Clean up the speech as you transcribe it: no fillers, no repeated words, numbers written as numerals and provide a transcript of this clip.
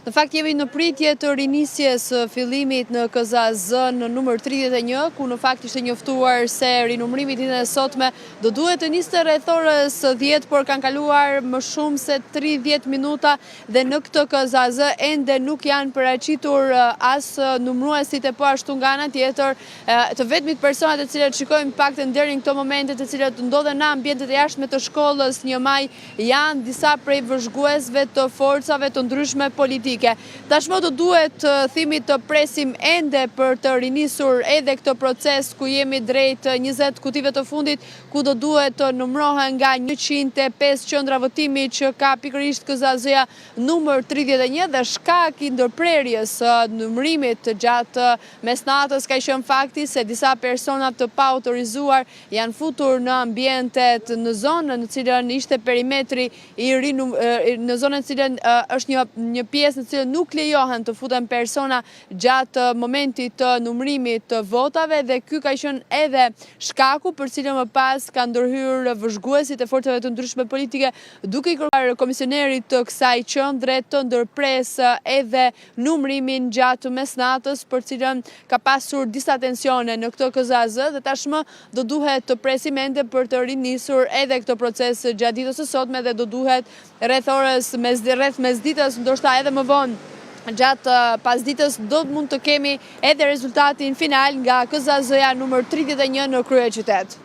Në fakt jemi në pritje të rinisjes fillimit në KZAZ në numër 31, ku në fakt ishte njoftuar se rinumërimi ditën e sotme do duhet të niste rreth orës 10, por kanë kaluar më shumë se 30 minuta dhe në këtë KZAZ ende nuk janë paraqitur as numëruesit e po ashtu nga ana tjetër të vetmit personat të cilët shikojmë paktën deri në këto momente të cilët ndodhen në ambientet e jashtme të shkollës 1 Maj janë disa prej vëzhguesve të forcave të ndryshme politike. Tashmë do duhet thimi të presim ende për të rinisur edhe këtë proces ku jemi drejt 20 kutive të fundit, ku do duhet të numërohen nga 105 qendra votimi që ka pikërisht KZAZ-ja numër 31 dhe shkak i ndërprerjes numërimit gjatë mesnatës ka qenë fakti se disa persona të pa autorizuar janë futur në ambientet në zonën në cilën ishte perimetri në zonën në cilën është një pjesë në cilën nuk lejohen të futen persona gjatë momentit të numërimit të votave dhe ky ka qenë edhe shkaku për cilën më pas ka ndërhyrë vëzhguesit e forcave të ndryshme politike duke i kërkuar komisionerit të kësaj qendre të ndërpresë edhe numërimin gjatë mesnatës për cilën ka pasur disa tensione në këtë KZAZ dhe tashmë do duhet të presim ende për të rinisur edhe këtë proces gjatë ditës së sotme dhe do duhet rreth orës mesditës, ndoshta edhe më vonë gjatë pasditës do mund të kemi edhe rezultatin final nga KZAZ-ja numër 31 në kryeqytet.